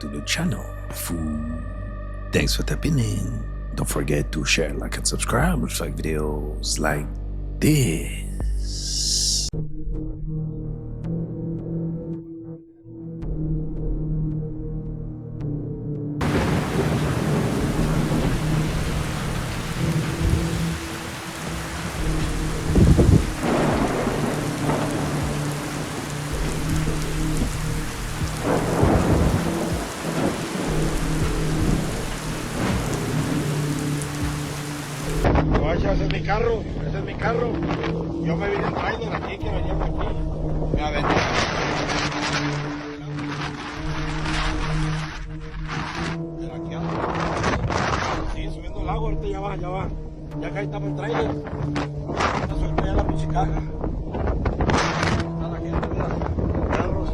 to the channel, fool. Thanks for tapping in. Don't forget to share, like, and subscribe with like videos like this. Ese es mi carro. Yo me vine en trailer aquí, que venía aquí. Me aventé. Pero aquí ando. Sí, subiendo el agua, ahorita ya va. Ya acá estamos en trailer. Ya suelta ya la pinche caja. Está la gente, mira, carros.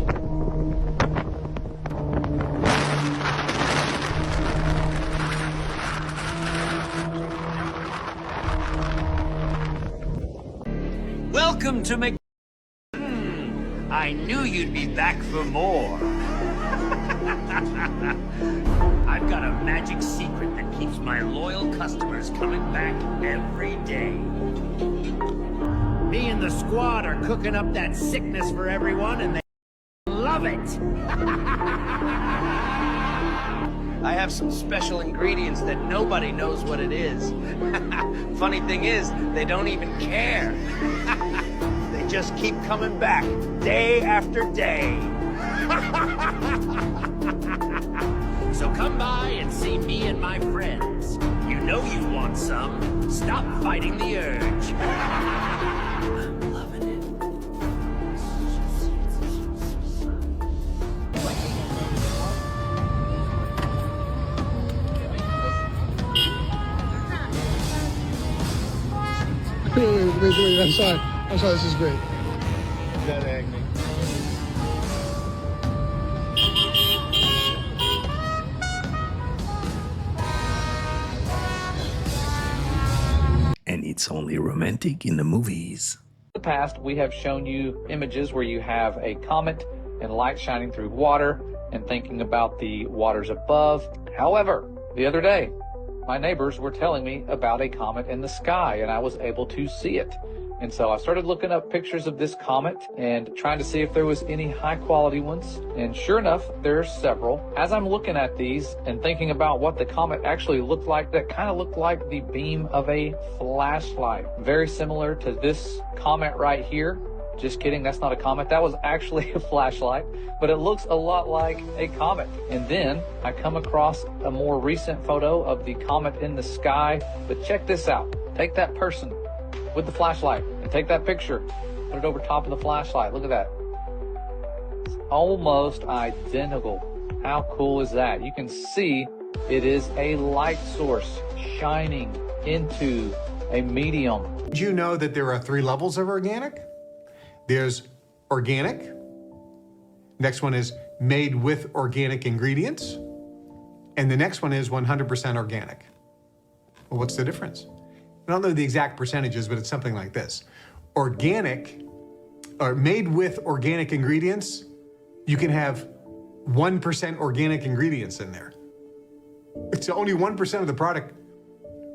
Welcome to Mc... I knew you'd be back for more. I've got a magic secret that keeps my loyal customers coming back every day. Me and the squad are cooking up that sickness for everyone, and they love it. I have some special ingredients that nobody knows what it is. Funny thing is, they don't even care. They just keep coming back day after day. So come by and see me and my friends. You know you want some. Stop fighting the urge. I'm loving it. Wait, I'm sorry, this is great. That agony. And it's only romantic in the movies. In the past, we have shown you images where you have a comet and light shining through water and thinking about the waters above. However, the other day, my neighbors were telling me about a comet in the sky, and I was able to see it. And so I started looking up pictures of this comet and trying to see if there was any high quality ones. And sure enough, there are several. As I'm looking at these and thinking about what the comet actually looked like, that kind of looked like the beam of a flashlight. Very similar to this comet right here. Just kidding, that's not a comet. That was actually a flashlight, but it looks a lot like a comet. And then I come across a more recent photo of the comet in the sky. But check this out. Take that person with the flashlight and take that picture, put it over top of the flashlight. Look at that. It's almost identical. How cool is that? You can see it is a light source shining into a medium. Did you know that there are 3 levels of organic? There's organic. Next one is made with organic ingredients. And the next one is 100% organic. Well, what's the difference? I don't know the exact percentages, but it's something like this. Organic, or made with organic ingredients, you can have 1% organic ingredients in there. It's only 1% of the product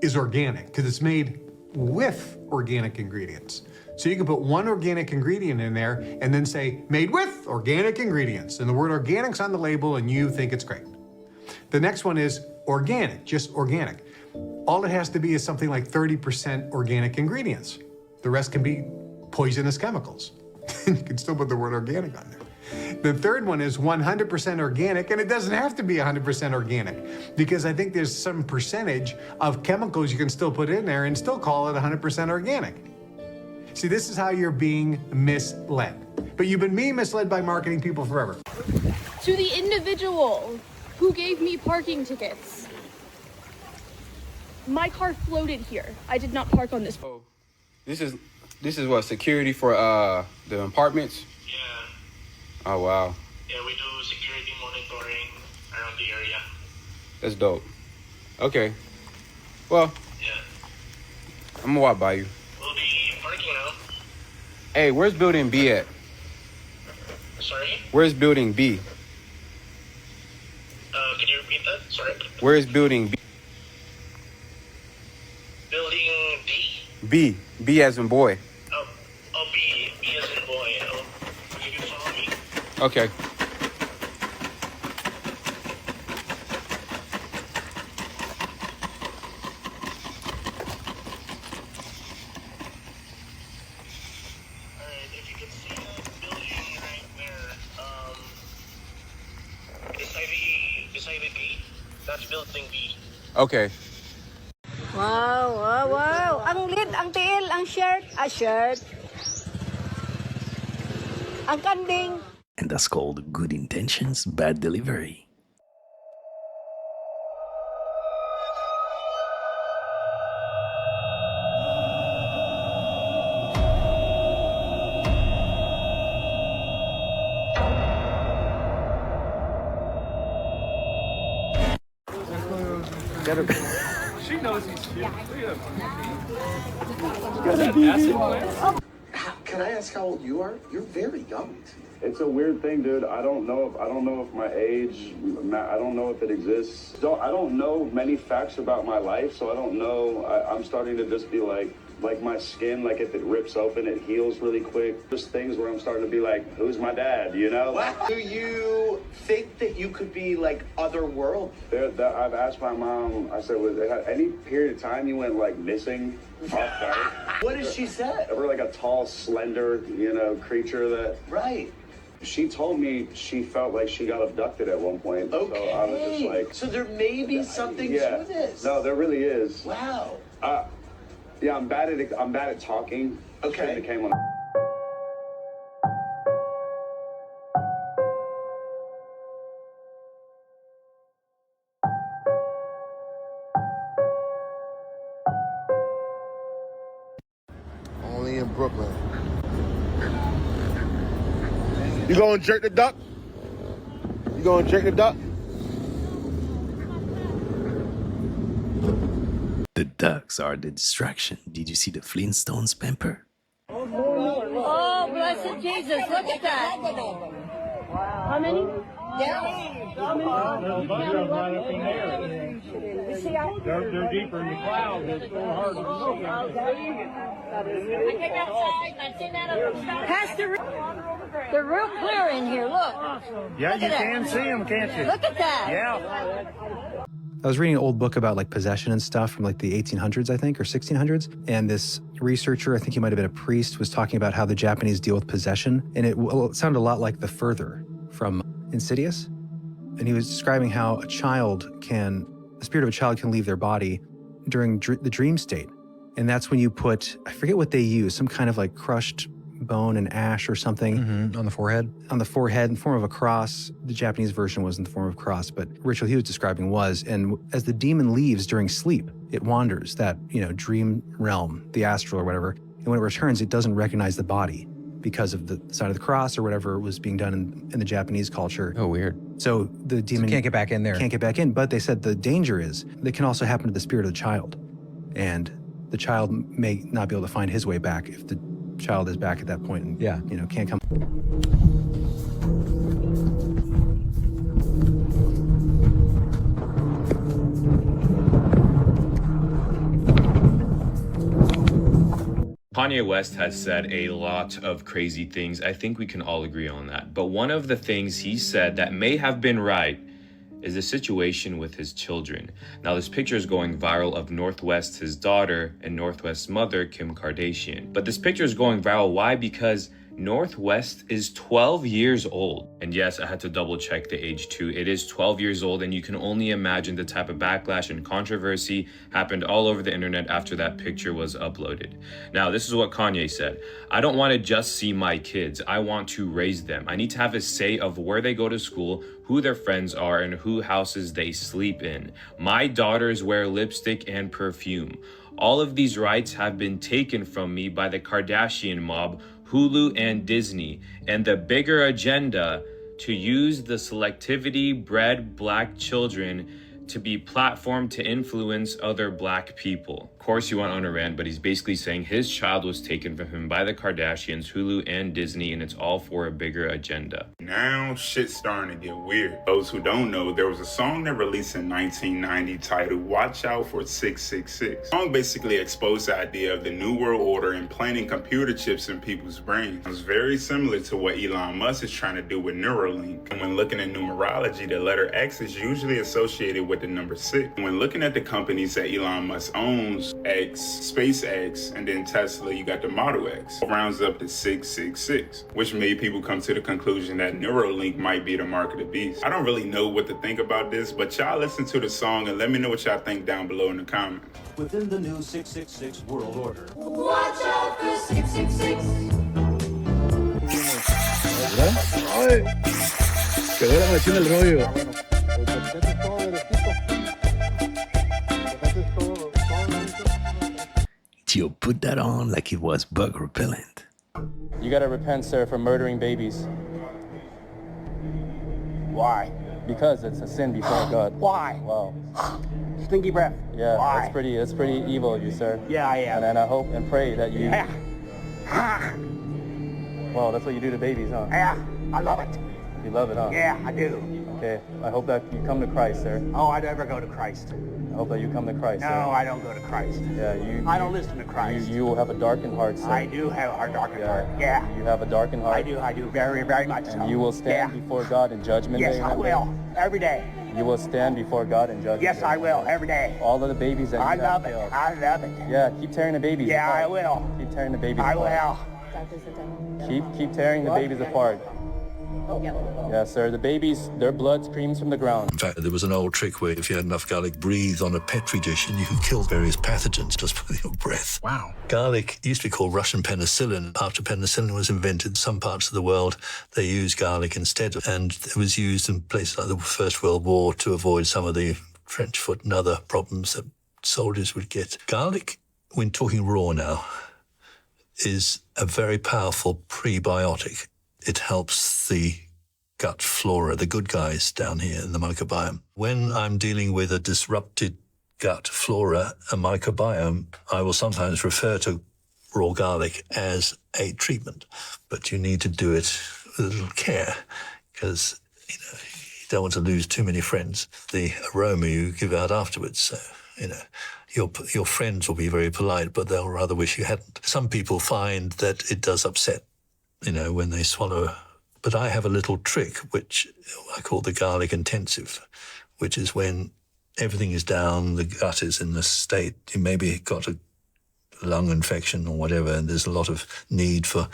is organic because it's made with organic ingredients. So you can put 1 organic ingredient in there and then say, made with organic ingredients. And the word organic's on the label and you think it's great. The next one is organic, just organic. All it has to be is something like 30% organic ingredients. The rest can be poisonous chemicals. You can still put the word organic on there. The third one is 100% organic, and it doesn't have to be 100% organic because I think there's some percentage of chemicals you can still put in there and still call it 100% organic. See, this is how you're being misled. But you've been being misled by marketing people forever. To the individual who gave me parking tickets. My car floated here. I did not park on this. Oh, this is what, security for the apartments? Yeah. Oh wow. Yeah, we do security monitoring around the area. That's dope. Okay. Well, Yeah. I'm gonna walk by you. We'll be parking now. Hey, where's building B at? Sorry? Where's building B? Sorry. Where is building Building D? B? B as in boy. B as in boy. You can follow me. Okay. Alright, if you can see that building right there, beside the gate, that's building B. Okay. Wow, wow, wow. Ang lid, ang tiil, ang shirt. Shirt. Ang kanding. And that's called good intentions, bad delivery. She knows he's cute. Can I ask how old you are? You're very young. It's a weird thing, dude. I don't know if my age, I don't know if it exists. I don't know many facts about my life, so I don't know. I'm starting to just be like my skin, like if it rips open, it heals really quick. Just things where I'm starting to be like, who's my dad, you know? Do you think that you could be like otherworldly? I've asked my mom, I said, was there any period of time you went like missing off guard? What did she say? Ever like a tall, slender, creature that... Right. She told me she felt like she got abducted at one point. Okay. So I was just like... So there may be something to this. No, there really is. Wow. Yeah, I'm bad at talking. Okay. Shouldn't have came on. Only in Brooklyn. You gonna jerk the duck? You gonna jerk the duck? The ducks are the distraction. Did you see the Flintstones, Pamper? Oh, blessed Jesus. Look at that. How many? You see how? They're deeper in the clouds. It's so hard to see. Pastor, they're real clear in here. Look. Yeah, you can see them, can't you? Look at that. Yeah. I was reading an old book about like possession and stuff from like the 1800s, I think, or 1600s. And this researcher, I think he might have been a priest, was talking about how the Japanese deal with possession. And it sounded a lot like The Further from Insidious. And he was describing how the spirit of a child can leave their body during the dream state. And that's when you put, I forget what they use, some kind of like crushed bone and ash or something. On the forehead? On the forehead in the form of a cross. The Japanese version was in the form of a cross, but ritual he was describing was, and as the demon leaves during sleep, it wanders that, dream realm, the astral or whatever. And when it returns, it doesn't recognize the body because of the sign of the cross or whatever was being done in the Japanese culture. Oh, weird. So the demon can't get back in there. Can't get back in, but they said the danger is that can also happen to the spirit of the child. And the child may not be able to find his way back if the child is back at that point and can't come. Kanye West has said a lot of crazy things. I think we can all agree on that. But one of the things he said that may have been right is the situation with his children. Now, this picture is going viral of North West, his daughter, and North West's mother, Kim Kardashian. But this picture is going viral. Why? Because North West is 12 years old. And yes, I had to double check the age too. It is 12 years old, and you can only imagine the type of backlash and controversy happened all over the internet after that picture was uploaded. Now, this is what Kanye said. I don't want to just see my kids. I want to raise them. I need to have a say of where they go to school, who their friends are, and who houses they sleep in. My daughters wear lipstick and perfume. All of these rights have been taken from me by the Kardashian mob, Hulu and Disney, and the bigger agenda to use the selectivity bred black children to be platformed to influence other black people. course, he went on a rant, but he's basically saying his child was taken from him by the Kardashians, Hulu, and Disney, and it's all for a bigger agenda. Now shit's starting to get weird. Those who don't know, there was a song that released in 1990 titled Watch Out for 666. The song basically exposed the idea of the New World Order implanting computer chips in people's brains. It was very similar to what Elon Musk is trying to do with Neuralink. And when looking at numerology, the letter X is usually associated with the number 6. And when looking at the companies that Elon Musk owns, X, SpaceX, and then Tesla, you got the Model X. It rounds up to 666, which made people come to the conclusion that Neuralink might be the mark of the beast. I don't really know what to think about this, but y'all listen to the song and let me know what y'all think down below in the comments. Within the new 666 world order. Watch out for 666. Quedó la machina el rollo. Yo, put that on like it was bug repellent. You gotta repent, sir, for murdering babies. Why? Because it's a sin before God. Why? Wow. Stinky breath. Yeah, Why? that's pretty evil of you, sir. Yeah, I am. And I hope and pray that you... Yeah. Well, that's what you do to babies, huh? Yeah, I love it. You love it, huh? Yeah, I do. Okay, I hope that you come to Christ, sir. Oh, I never go to Christ. I hope that you come to Christ, No, sir. I don't go to Christ. Yeah, I don't listen to Christ. You will have a darkened heart, sir. I do have a darkened heart. Yeah. You have a darkened heart. I do, very, very much so. And you will stand before God in judgment day. Yes, I will. Every day. You will stand before God in judgment Yes, day. I will. Every day. All of the babies that I you love have it. killed. I love it. Yeah, keep tearing the babies Yeah, apart. I will. Keep tearing the babies I apart. will. Keep tearing the babies apart. Yeah, sir. The babies, their blood screams from the ground. In fact, there was an old trick where if you had enough garlic, breathe on a petri dish and you could kill various pathogens just with your breath. Wow. Garlic used to be called Russian penicillin. After penicillin was invented, in some parts of the world, they used garlic instead. And it was used in places like the First World War to avoid some of the French foot and other problems that soldiers would get. Garlic, when talking raw now, is a very powerful prebiotic. It helps the gut flora, the good guys down here in the microbiome. When I'm dealing with a disrupted gut flora, a microbiome, I will sometimes refer to raw garlic as a treatment, but you need to do it with a little care because, you don't want to lose too many friends. The aroma you give out afterwards, so, your friends will be very polite, but they'll rather wish you hadn't. Some people find that it does upset when they swallow. But I have a little trick, which I call the garlic intensive, which is when everything is down, the gut is in this state, you maybe got a lung infection or whatever, and there's a lot of need for,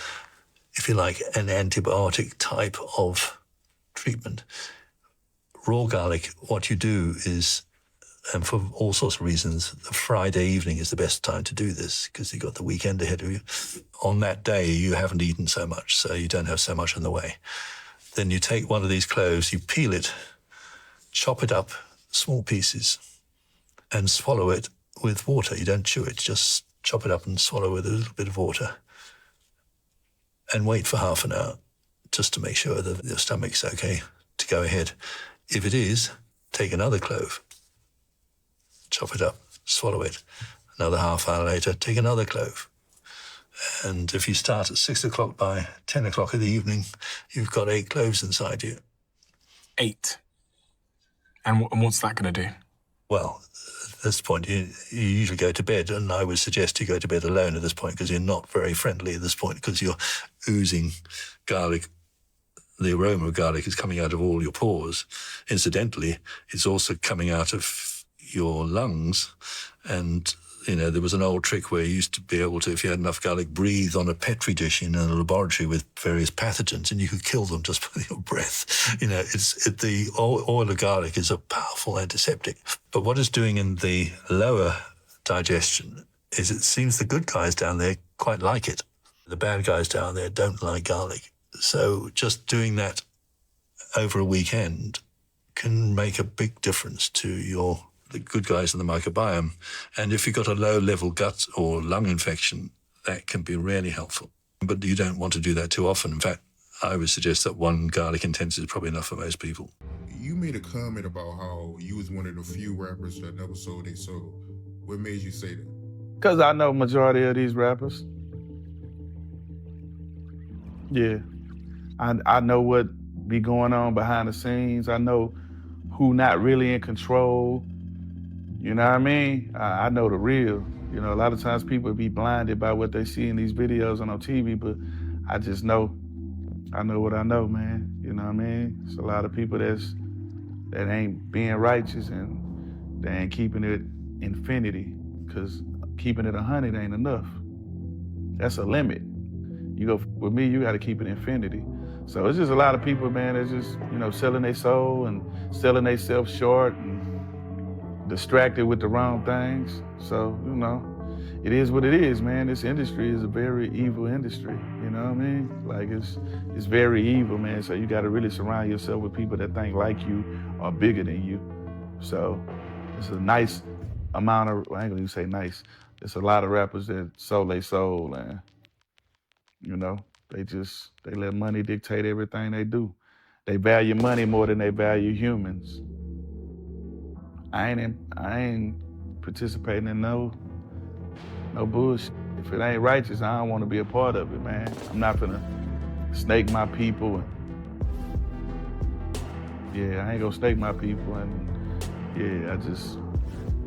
if you like, an antibiotic type of treatment. Raw garlic, what you do is, and for all sorts of reasons, the Friday evening is the best time to do this because you've got the weekend ahead of you. On that day, you haven't eaten so much, so you don't have so much on the way. Then you take one of these cloves, you peel it, chop it up, small pieces, and swallow it with water. You don't chew it, just chop it up and swallow with a little bit of water. And wait for half an hour just to make sure that your stomach's okay to go ahead. If it is, take another clove, chop it up, swallow it. Another half hour later, take another clove. And if you start at 6 o'clock, by 10 o'clock in the evening, you've got 8 cloves inside you. 8. And what's that going to do? Well, at this point, you usually go to bed, and I would suggest you go to bed alone at this point because you're not very friendly at this point because you're oozing garlic. The aroma of garlic is coming out of all your pores. Incidentally, it's also coming out of your lungs. And, there was an old trick where you used to be able to, if you had enough garlic, breathe on a petri dish in a laboratory with various pathogens, and you could kill them just with your breath. The oil of garlic is a powerful antiseptic. But what it's doing in the lower digestion is it seems the good guys down there quite like it. The bad guys down there don't like garlic. So just doing that over a weekend can make a big difference to the good guys in the microbiome. And if you've got a low-level gut or lung infection, that can be really helpful. But you don't want to do that too often. In fact, I would suggest that 1 garlic intensive is probably enough for most people. You made a comment about how you was one of the few rappers that never sold their soul. What made you say that? Because I know majority of these rappers. Yeah. I know what be going on behind the scenes. I know who not really in control. You know what I mean? I know the real. You know, a lot of times people be blinded by what they see in these videos and on TV, but I just know. I know what I know, man. You know what I mean? It's a lot of people that ain't being righteous and they ain't keeping it infinity, because keeping it 100 ain't enough. That's a limit. You go with me, you got to keep it infinity. So it's just a lot of people, man, that's just, you know, selling their soul and selling themselves short and distracted with the wrong things. So, you know, it is what it is, man. This industry is a very evil industry, you know what I mean? Like, it's very evil, man. So you got to really surround yourself with people that think like you or bigger than you. So it's a nice amount of, I ain't gonna even say nice, it's a lot of rappers that sold their soul, and, you know, they let money dictate everything they do. They value money more than they value humans. I ain't participating in no bullshit. If it ain't righteous, I don't want to be a part of it, man. I'm not gonna snake my people. Yeah, I ain't gonna snake my people, and yeah,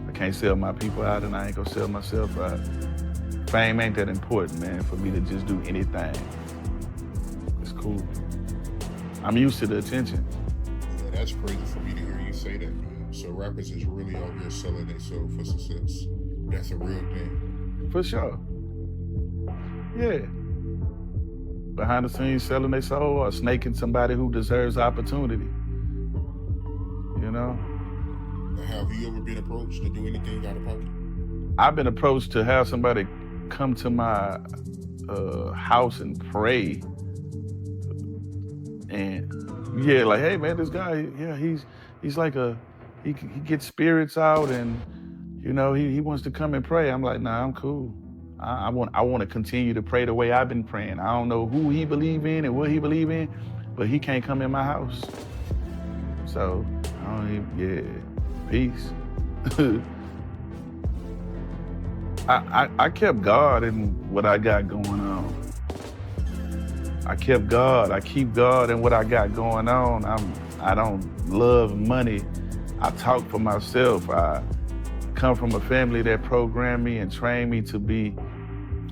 I can't sell my people out, and I ain't gonna sell myself out. Fame ain't that important, man, for me to just do anything. It's cool. I'm used to the attention. Yeah, that's crazy for me to hear you say that, man. So rappers is really out here selling themselves for success. That's a real thing. For sure. Yeah. Behind the scenes selling their soul or snaking somebody who deserves opportunity. You know? Have you ever been approached to do anything out of pocket? I've been approached to have somebody come to my house and pray. And yeah, like, hey man, this guy, yeah, he's like he gets spirits out, and you know, he wants to come and pray. I'm like, nah, I'm cool. I want to continue to pray the way I've been praying. I don't know who he believe in and what he believe in, but he can't come in my house. So I don't even, yeah, peace. I kept God in what I got going on. I kept God. I keep God in what I got going on. I don't love money. I talk for myself. I come from a family that programmed me and trained me to be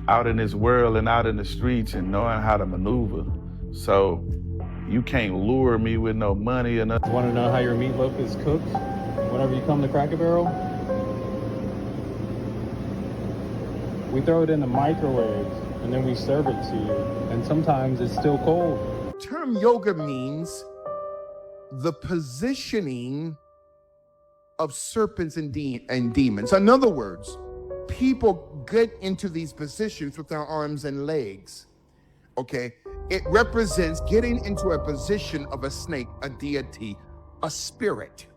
out in this world and out in the streets and knowing how to maneuver. So you can't lure me with no money or nothing. Want to know how your meatloaf is cooked whenever you come to Cracker Barrel? We throw it in the microwave and then we serve it to you. And sometimes it's still cold. The term yoga means the positioning of serpents and demons. In other words, people get into these positions with their arms and legs. Okay? It represents getting into a position of a snake, a deity, a spirit.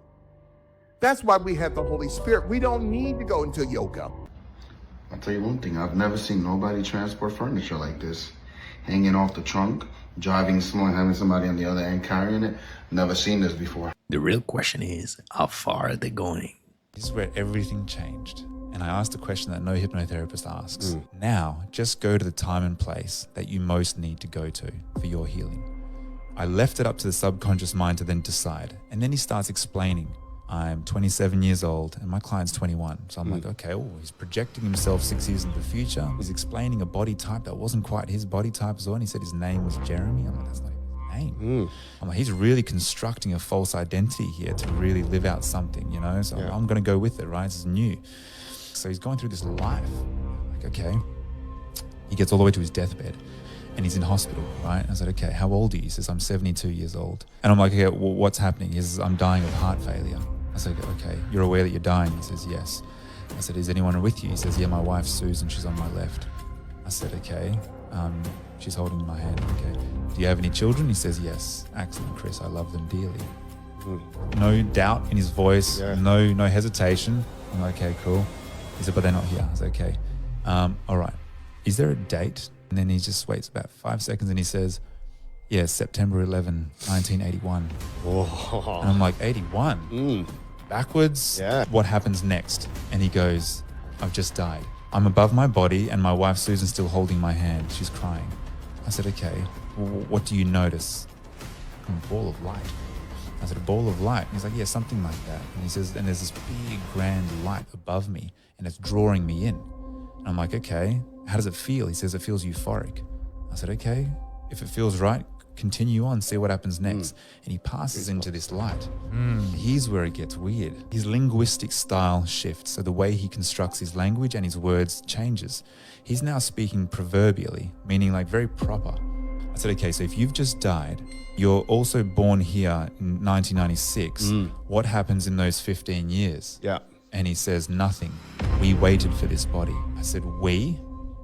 That's why we have the Holy Spirit. We don't need to go into yoga. I'll tell you one thing, I've never seen nobody transport furniture like this. Hanging off the trunk, driving slow and having somebody on the other end carrying it. Never seen this before. The real question is, how far are they going? This is where everything changed. And I asked a question that no hypnotherapist asks. Now, just go to the time and place that you most need to go to for your healing. I left it up to the subconscious mind to then decide. And then he starts explaining. I'm 27 years old and my client's 21. So I'm like, okay, he's projecting himself 6 years into the future. He's explaining a body type that wasn't quite his body type as well. And he said his name was Jeremy. I'm like, that's not even his name. I'm like, he's really constructing a false identity here to really live out something, you know? So I'm going to go with it, right? This is new. So he's going through this life. Like, okay. He gets all the way to his deathbed and he's in hospital, right? I said, okay, how old are you? He says, I'm 72 years old. And I'm like, okay, well, what's happening? He says, I'm dying of heart failure. I said, okay, you're aware that you're dying? He says, yes. I said, is anyone with you? He says, yeah, my wife, Susan, she's on my left. I said, okay, she's holding my hand, okay. Do you have any children? He says, yes. Excellent, Chris, I love them dearly. No doubt in his voice, no hesitation. I'm like, okay, cool. He said, but they're not here. I said, okay, all right. Is there a date? And then he just waits about 5 seconds and he says, yeah, September 11, 1981. Whoa. And I'm like, 81? Backwards? Yeah. What happens next? And he goes, I've just died. I'm above my body and my wife Susan's still holding my hand. She's crying. I said, okay, what do you notice? A ball of light. I said, a ball of light? He's like, yeah, something like that. And he says, and there's this big grand light above me and it's drawing me in. And I'm like, okay, how does it feel? He says, it feels euphoric. I said, okay, if it feels right, continue on, see what happens next. And he passes into this light. Here's where it gets weird. His linguistic style shifts. So the way he constructs his language and his words changes. He's now speaking proverbially, meaning like very proper. I said, okay, so if you've just died, you're also born here in 1996. What happens in those 15 years? Yeah. And he says, nothing. We waited for this body. I said, we?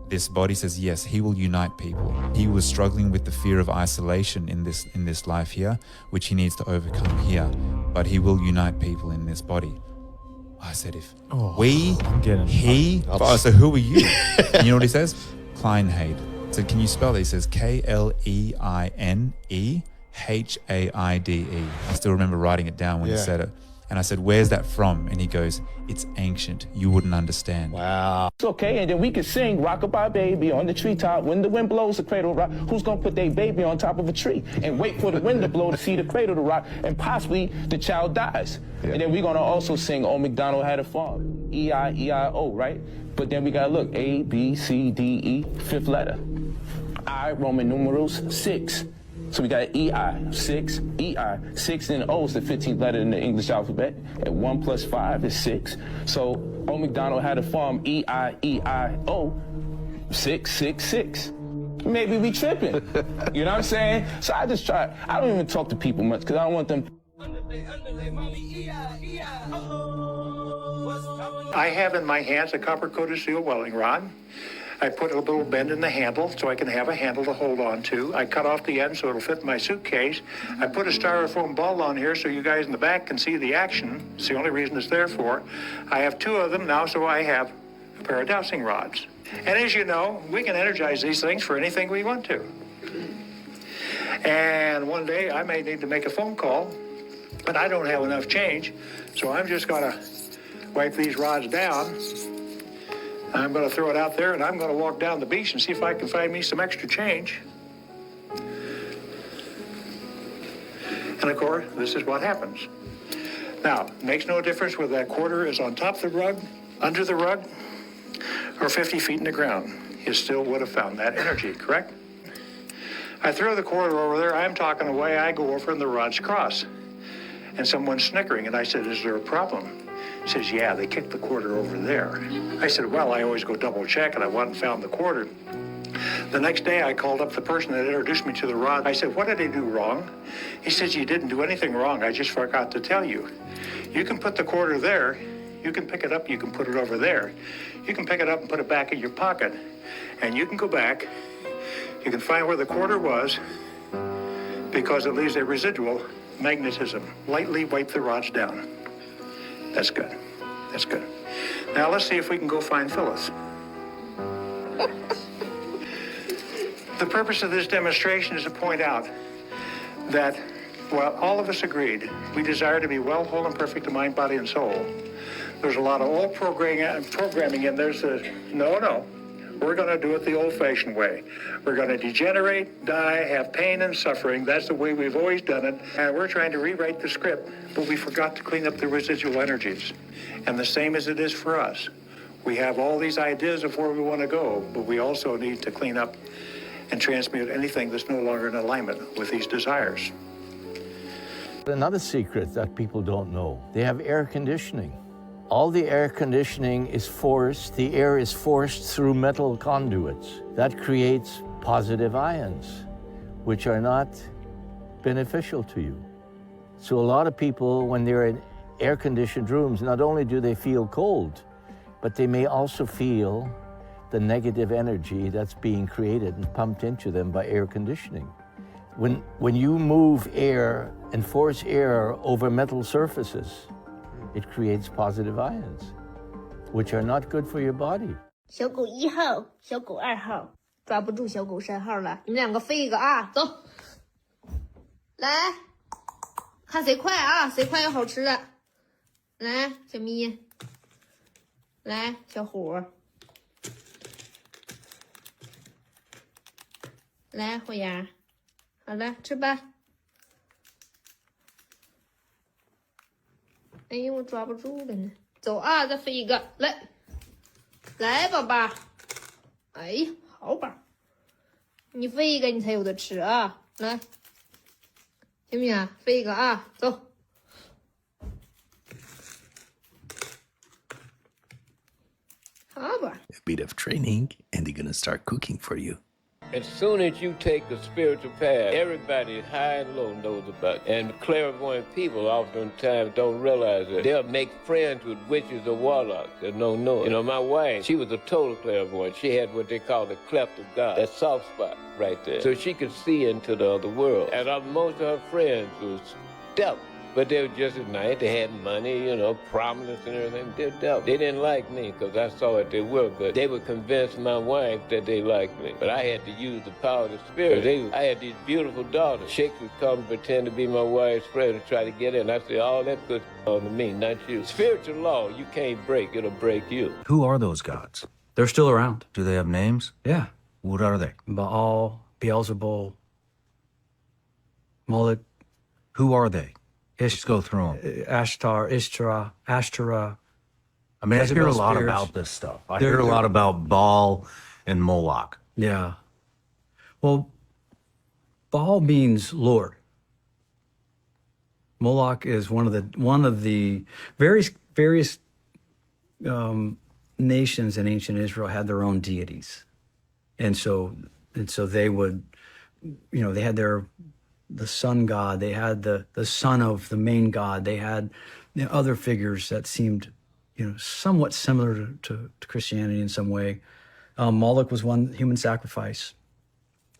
This body? Says, yes, he will unite people. He was struggling with the fear of isolation in this life here, which he needs to overcome here. But he will unite people in this body. I said, if so who are you? And you know what he says? Kleinheid. I said, can you spell that? He says, Kleineheide. I still remember writing it down when he said it. And I said, where's that from? And he goes, it's ancient. You wouldn't understand. Wow. It's okay, and then we can sing Rockabye Baby on the treetop. When the wind blows, the cradle rock. Who's going to put their baby on top of a tree and wait for the wind to blow to see the cradle to rock, and possibly the child dies. And then we're going to also sing Old MacDonald Had a Farm, E-I-E-I-O, right? But then we got to look, A, B, C, D, E, fifth letter. I, Roman numerals, 6. So we got EI, 6, EI, 6 and O is the 15th letter in the English alphabet, and 1 plus 5 is 6. So Old MacDonald had a farm, E-I-E-I-O, 666. Maybe we tripping, you know what I'm saying? So I just try, I don't even talk to people much because I don't want them. I have in my hands a copper-coated steel welding rod. I put a little bend in the handle so I can have a handle to hold on to. I cut off the end so it'll fit in my suitcase. I put a styrofoam ball on here so you guys in the back can see the action. It's the only reason it's there for. I have 2 of them now, so I have a pair of dowsing rods. And as you know, we can energize these things for anything we want to. And one day I may need to make a phone call, but I don't have enough change, so I'm just gonna wipe these rods down. I'm going to throw it out there, and I'm going to walk down the beach and see if I can find me some extra change. And of course, this is what happens. Now, it makes no difference whether that quarter is on top of the rug, under the rug, or 50 feet in the ground. You still would have found that energy, correct? I throw the quarter over there, I'm talking away, I go over and the rods cross. And someone's snickering, and I said, is there a problem? He says, yeah, they kicked the quarter over there. I said, well, I always go double check, and I went and found the quarter. The next day, I called up the person that introduced me to the rod. I said, what did I do wrong? He says, you didn't do anything wrong. I just forgot to tell you. You can put the quarter there. You can pick it up. You can put it over there. You can pick it up and put it back in your pocket. And you can go back. You can find where the quarter was because it leaves a residual magnetism. Lightly wipe the rods down. That's good. That's good. Now let's see if we can go find Phyllis. The purpose of this demonstration is to point out that while all of us agreed we desire to be well, whole, and perfect in mind, body, and soul, there's a lot of old programming in there that says, no, we're going to do it the old-fashioned way. We're going to degenerate, die, have pain and suffering. That's the way we've always done it. And we're trying to rewrite the script, but we forgot to clean up the residual energies. And the same as it is for us. We have all these ideas of where we want to go, but we also need to clean up and transmute anything that's no longer in alignment with these desires. Another secret that people don't know, they have air conditioning. All the air conditioning is forced, the air is forced through metal conduits. That creates positive ions, which are not beneficial to you. So a lot of people, when they're in air-conditioned rooms, not only do they feel cold, but they may also feel the negative energy that's being created and pumped into them by air conditioning. When you move air and force air over metal surfaces, it creates positive ions, which are not good for your body. 小狗1号，小狗2号，抓不住小狗3号了，你们2个飞一个啊，走，来，看谁快啊，谁快有好吃的，来，小咪，来，小虎，来，虎牙，好了，吃吧。哎呀，我抓不住了呢。走啊，再飞一个，来，来，宝宝。哎呀，好宝，你飞一个，你才有的吃啊！来，行不行？飞一个啊，走。好宝。A bit of training, and they're gonna start cooking for you. As soon as you take a spiritual path, everybody high and low knows about it. And clairvoyant people oftentimes don't realize that. They'll make friends with witches or warlocks that don't know it. You know, my wife, she was a total clairvoyant. She had what they call the cleft of God, that soft spot right there. So she could see into the other world. And most of her friends was devils. But they were just as nice. They had money, you know, prominence and everything. They're devils. They didn't like me because I saw what they were, but they would convince my wife that they liked me. But I had to use the power of the spirit. I had these beautiful daughters. Sheiks would come and pretend to be my wife's friend and try to get in. I said, all that good on to me, not you. Spiritual law, you can't break. It'll break you. Who are those gods? They're still around. Do they have names? Yeah. What are they? Baal, Beelzebul, Moloch. Who are they? Let's go through them. Ashtar, Ishtar, Ashtara. I mean, I hear a lot about this stuff. I hear a lot about Baal and Moloch. Yeah. Well, Baal means Lord. Moloch is one of the various nations in ancient Israel had their own deities, and so they would, you know, they had the sun god, they had the son of the main god, they had other figures that seemed, you know, somewhat similar to Christianity in some way. Moloch was one, human sacrifice,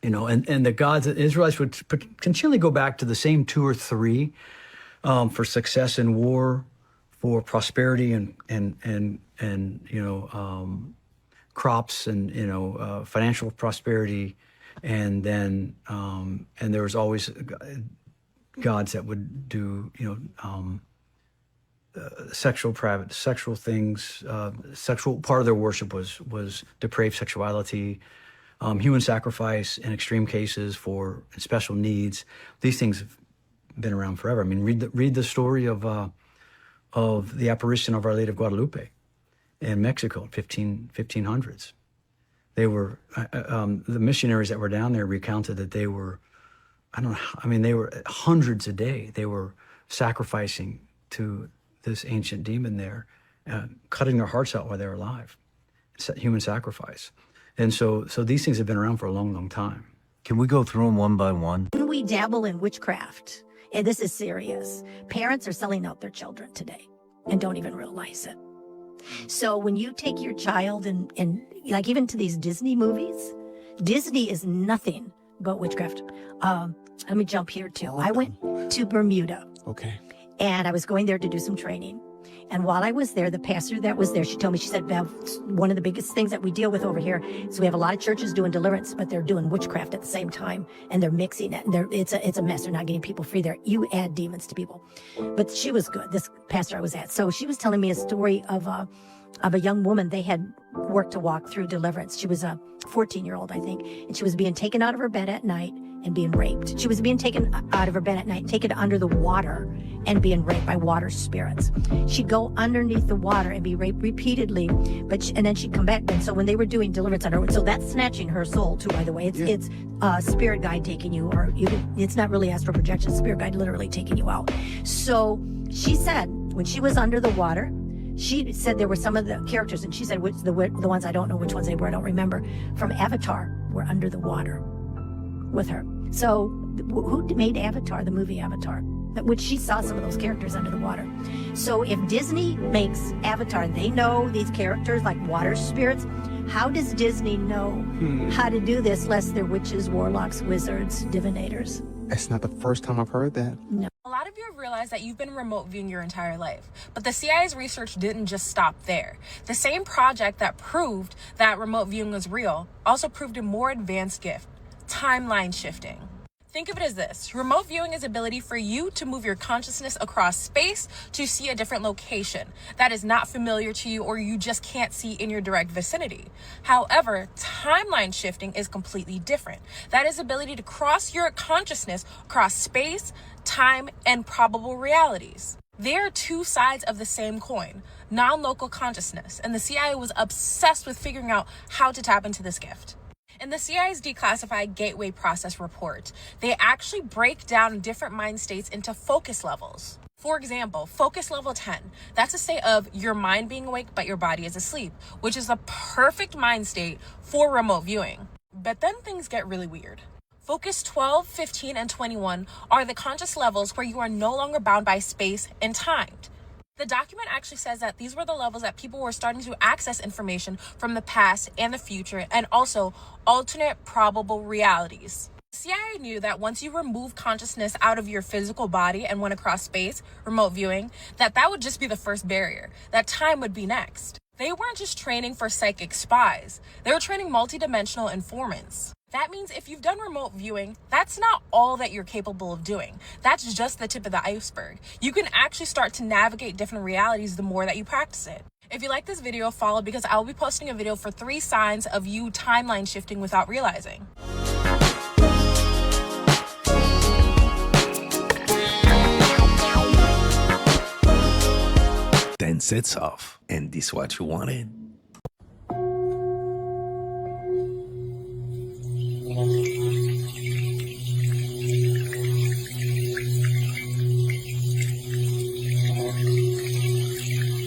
you know, and the gods that Israelites would continually go back to the same two or three for success in war, for prosperity and you know, crops and, you know, financial prosperity. And then, and there was always gods that would do, you know, sexual things. Sexual part of their worship was depraved sexuality, human sacrifice in extreme cases for special needs. These things have been around forever. I mean, read the story of the apparition of Our Lady of Guadalupe in Mexico, 1500s. They were, the missionaries that were down there recounted that they were, they were hundreds a day. They were sacrificing to this ancient demon there, cutting their hearts out while they were alive. Human sacrifice. And so these things have been around for a long, long time. Can we go through them one by one? We dabble in witchcraft, and this is serious. Parents are selling out their children today and don't even realize it. So when you take your child and like even to these Disney movies, Disney is nothing but witchcraft. Let me jump here too. I went to Bermuda. Okay. And I was going there to do some training. And while I was there, the pastor that was there, she told me, she said, Bev, one of the biggest things that we deal with over here is we have a lot of churches doing deliverance, but they're doing witchcraft at the same time, and they're mixing it. And it's a mess. They're not getting people free there. You add demons to people. But she was good, this pastor I was at. So she was telling me a story of a young woman. They had worked to walk through deliverance. She was a 14-year-old, I think, and she was being taken out of her bed at night and being raped. She was being taken out of her bed at night, taken under the water and being raped by water spirits. She'd go underneath the water and be raped repeatedly, and then she'd come back. And so when they were doing deliverance on her, so that's snatching her soul too, by the way. It's spirit guide taking you, or it's not really astral projection, spirit guide literally taking you out. So she said when she was under the water, she said there were some of the characters, and she said the ones, I don't know which ones they were, I don't remember, from Avatar were under the water with her. So who made Avatar, the movie Avatar? Which she saw some of those characters under the water. So if Disney makes Avatar, they know these characters like water spirits. How does Disney know how to do this lest they're witches, warlocks, wizards, divinators? It's not the first time I've heard that. No. A lot of you have realized that you've been remote viewing your entire life, but the CIA's research didn't just stop there. The same project that proved that remote viewing was real also proved a more advanced gift: timeline shifting. Think of it as this. Remote viewing is the ability for you to move your consciousness across space to see a different location that is not familiar to you or you just can't see in your direct vicinity. However, timeline shifting is completely different. That is the ability to cross your consciousness across space, time, and probable realities. They are two sides of the same coin, non-local consciousness, and the CIA was obsessed with figuring out how to tap into this gift. In the CIA's declassified gateway process report, they actually break down different mind states into focus levels. For example, focus level 10, that's a state of your mind being awake but your body is asleep, which is a perfect mind state for remote viewing. But then things get really weird. Focus 12, 15, and 21 are the conscious levels where you are no longer bound by space and time. The document actually says that these were the levels that people were starting to access information from the past and the future, and also alternate probable realities. The CIA knew that once you remove consciousness out of your physical body and went across space, remote viewing, that would just be the first barrier, that time would be next. They weren't just training for psychic spies, they were training multidimensional informants. That means if you've done remote viewing, that's not all that you're capable of doing. That's just the tip of the iceberg. You can actually start to navigate different realities the more that you practice it. If you like this video, follow because I will be posting a video for 3 signs of you timeline shifting without realizing. Then sets off, and this what you wanted.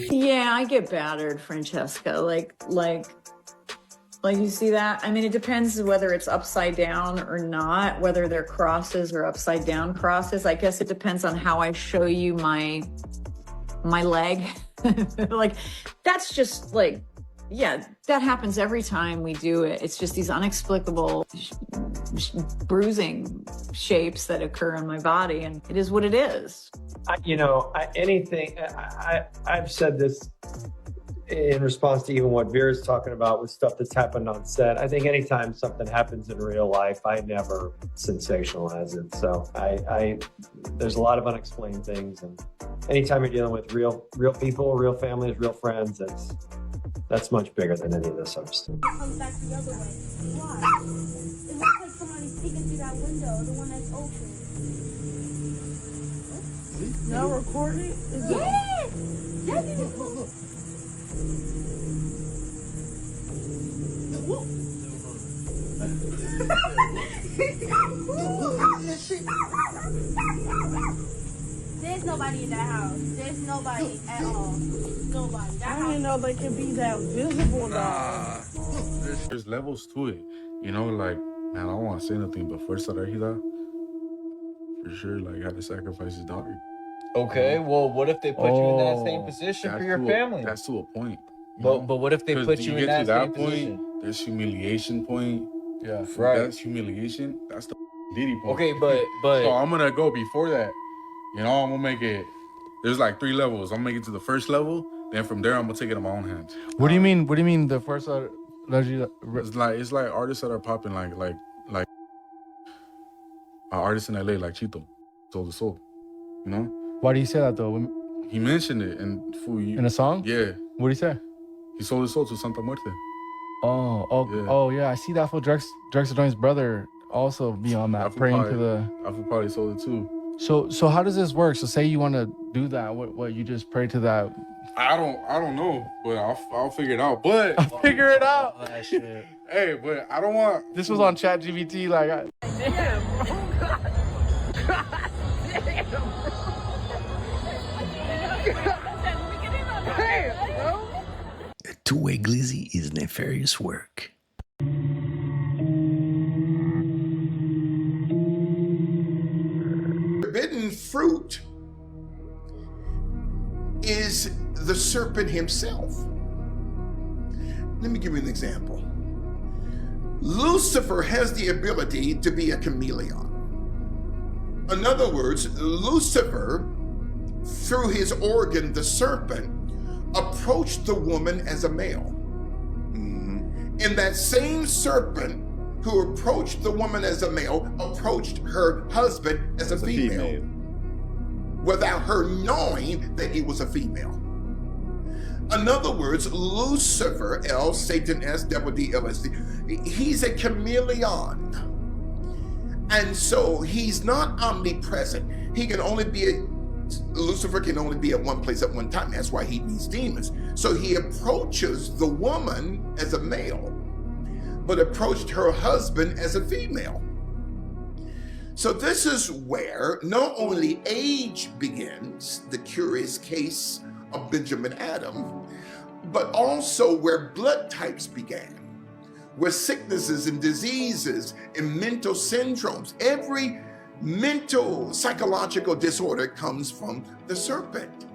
Yeah, I get battered, Francesca. Like you see that? I mean, it depends whether it's upside down or not, whether they're crosses or upside down crosses. I guess it depends on how I show you my leg. Like, that's just like, yeah, that happens every time we do it. It's just these inexplicable bruising shapes that occur in my body, and it is what it is. I've said this in response to even what Vera's talking about with stuff that's happened on set. I think anytime something happens in real life, I never sensationalize it. So there's a lot of unexplained things, and anytime you're dealing with real people, real families, real friends, that's much bigger than any of this other stuff. It comes back the other way. Why? It looks like somebody's peeking through that window, the one that's open. Y'all recording? Yes! There's nobody in that house. There's nobody at all. Nobody. I didn't know they could be that visible, though. There's levels to it. You know, like, man, I don't want to say nothing, but Fuerza Regida, for sure, like, had to sacrifice his daughter. Okay, well, what if they put you in that same position for your family? That's to a point. But what if they put you in that same point, position? There's humiliation point. Yeah, right. That's humiliation. That's the Diddy point. Okay, but so I'm gonna go before that. You know, I'm gonna make it. There's like 3 levels. I'm gonna make it to the first level. Then from there, I'm gonna take it in my own hands. What do you mean? What do you mean? The first It's like artists that are popping like artists in LA like Chito, Soul to Soul. You know. Why do you say that though? He mentioned it in a song. Yeah. What do you say? He sold his soul to Santa Muerte. Oh yeah. I see that for Drex Joint's brother also be on that, praying to the. I probably sold it too. So how does this work? So say you want to do that, what you just pray to that? I don't know, but I'll figure it out. But I'll figure it out. That shit. Hey, but I don't want. This was on ChatGPT, like. Damn, bro. A two-way glizzy is nefarious work. Forbidden fruit is the serpent himself. Let me give you an example. Lucifer has the ability to be a chameleon. In other words, Lucifer, through his organ, the serpent, approached the woman as a male. And that same serpent who approached the woman as a male, approached her husband as a female, without her knowing that he was a female. In other words, Lucifer, L, Satan, S, double D, L, S, D, he's a chameleon. And so he's not omnipresent. He can only be Lucifer can only be at one place at one time. That's why he needs demons. So he approaches the woman as a male, but approached her husband as a female. So this is where not only age begins, the curious case of Benjamin Adam, but also where blood types began, where sicknesses and diseases and mental syndromes, every mental psychological disorder comes from the serpent.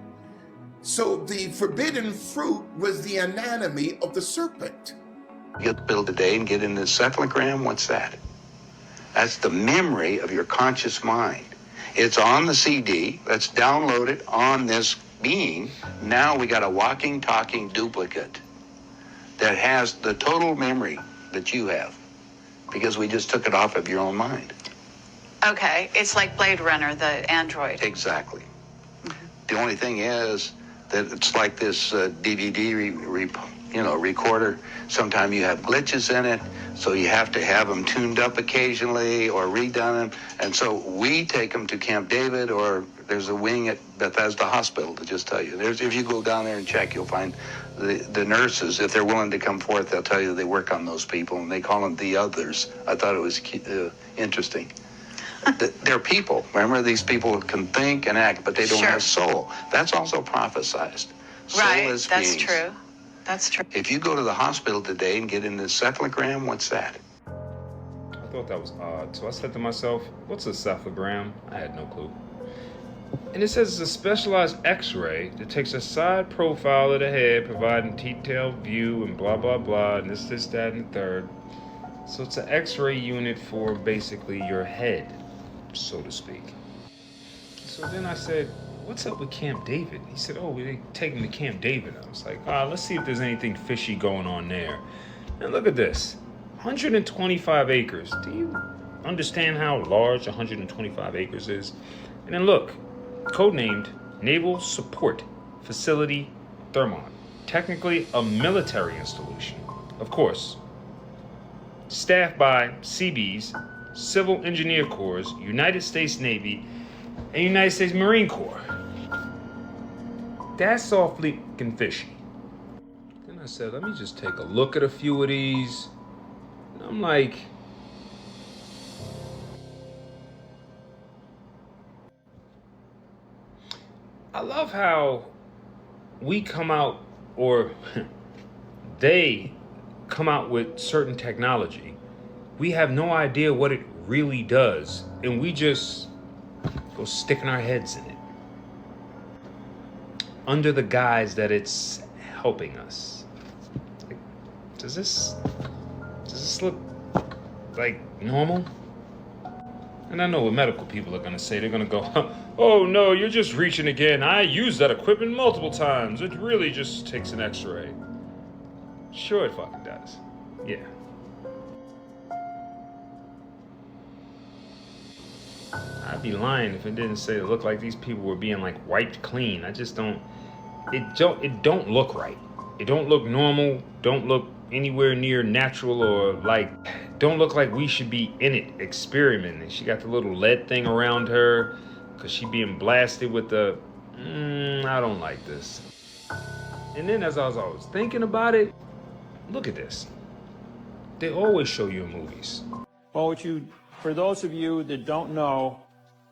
So the forbidden fruit was the anatomy of the serpent. Get the pill today and get in the encephalogram. What's that? That's the memory of your conscious mind. It's on the CD. Let's download it on this being. Now we got a walking, talking duplicate that has the total memory that you have, because we just took it off of your own mind. Okay, it's like Blade Runner, the android. Exactly. The only thing is that it's like this DVD recorder. Sometimes you have glitches in it, so you have to have them tuned up occasionally or redone. And so we take them to Camp David, or there's a wing at Bethesda Hospital, to just tell you. If you go down there and check, you'll find the nurses, if they're willing to come forth, they'll tell you they work on those people, and they call them the others. I thought it was interesting. They're people. Remember, these people can think and act, but they don't have soul. That's also prophesized. Right, Soulless that's beings. true. That's true. If you go to the hospital today and get in the encephalogram, what's that? I thought that was odd, so I said to myself, what's a cephalogram? I had no clue. And it says it's a specialized x-ray that takes a side profile of the head, providing detailed view and blah, blah, blah, and this, that, and the third. So it's an x-ray unit for basically your head, so to speak. So then I said, what's up with Camp David? He said, oh, we're taking to Camp David. I was like, let's see if there's anything fishy going on there. And look at this, 125 acres. Do you understand how large 125 acres is? And then look, codenamed Naval Support Facility Thermont. Technically a military installation. Of course, staffed by Seabees, Civil Engineer Corps, United States Navy, and United States Marine Corps. That's awfully fishy. Then I said, let me just take a look at a few of these. And I'm like, I love how we come out, or they come out with certain technology. We have no idea what it really does, and we just go sticking our heads in it under the guise that it's helping us. Like, does this look like normal? And I know what medical people are gonna say. They're gonna go, oh no, you're just reaching again. I used that equipment multiple times. It really just takes an x-ray. Sure it fucking does. Yeah. I'd be lying if it didn't say it looked like these people were being like wiped clean. I just don't, it don't look right. It don't look normal, don't look anywhere near natural, or like, don't look like we should be in it experimenting. She got the little lead thing around her because she being blasted with the, I don't like this. And then as I was always thinking about it, look at this. They always show you in movies. Well, for those of you that don't know,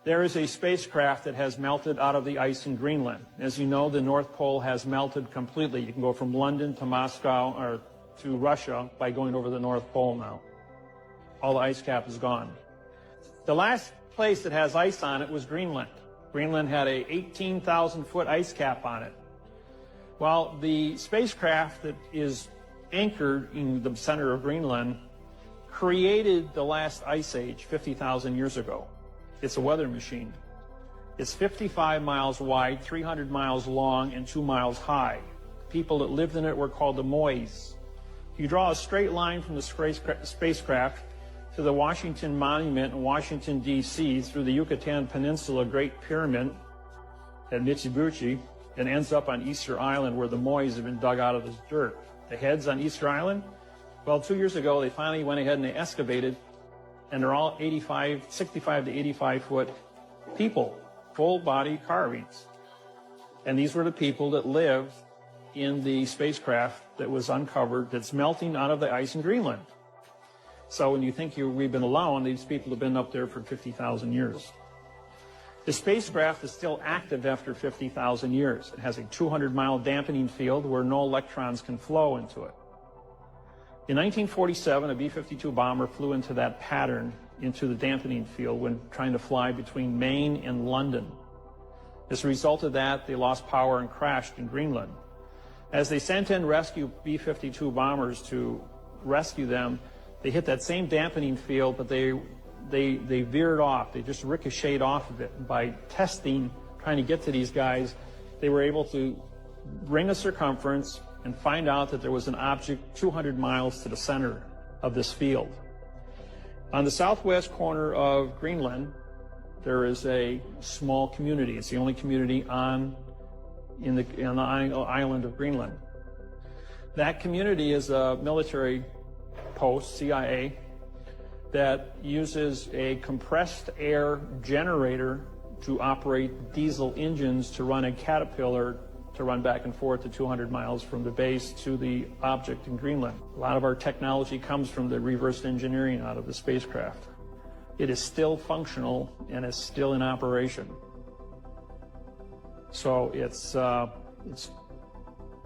there is a spacecraft that has melted out of the ice in Greenland. As you know, the North Pole has melted completely. You can go from London to Moscow or to Russia by going over the North Pole now. All the ice cap is gone. The last place that has ice on it was Greenland. Greenland had a 18,000-foot ice cap on it. Well, the spacecraft that is anchored in the center of Greenland created the last ice age 50,000 years ago. It's a weather machine. It's 55 miles wide, 300 miles long, and 2 miles high. People that lived in it were called the Mois. You draw a straight line from the spacecraft to the Washington Monument in Washington, D.C., through the Yucatan Peninsula Great Pyramid at Mitsubishi, and ends up on Easter Island where the moais have been dug out of this dirt. The heads on Easter Island, well, 2 years ago, they finally went ahead and they excavated, and they're all 65 to 85 foot people, full body carvings. And these were the people that lived in the spacecraft that was uncovered that's melting out of the ice in Greenland. So when you think we've been alone, these people have been up there for 50,000 years. The spacecraft is still active after 50,000 years. It has a 200-mile dampening field where no electrons can flow into it. In 1947, a B-52 bomber flew into that pattern, into the dampening field, when trying to fly between Maine and London. As a result of that, they lost power and crashed in Greenland. As they sent in rescue B-52 bombers to rescue them, they hit that same dampening field, but they veered off. They just ricocheted off of it. And by testing, trying to get to these guys, they were able to bring a circumference and find out that there was an object 200 miles to the center of this field. On the southwest corner of Greenland, there is a small community. It's the only community on the island of Greenland. That community is a military post, CIA, that uses a compressed air generator to operate diesel engines to run a Caterpillar to run back and forth to 200 miles from the base to the object in Greenland. A lot of our technology comes from the reverse engineering out of the spacecraft. It is still functional and is still in operation. So it's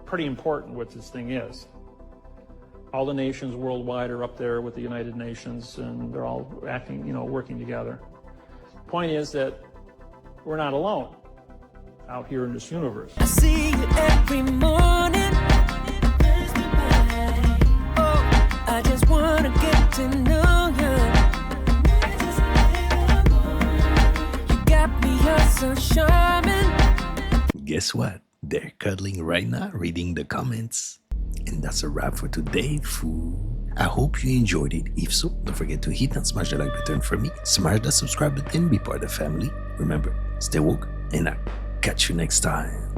pretty important what this thing is. All the nations worldwide are up there with the United Nations, and they're all acting, working together. Point is that we're not alone out here in this universe. I see you every morning. Oh, I just want to get to know you. You got me, you're so charming. Guess what? They're cuddling right now, reading the comments. And that's a wrap for today, fool. I hope you enjoyed it. If so, don't forget to hit and smash the like button for me. Smash the subscribe button, be part of the family. Remember, stay woke, and I'll catch you next time.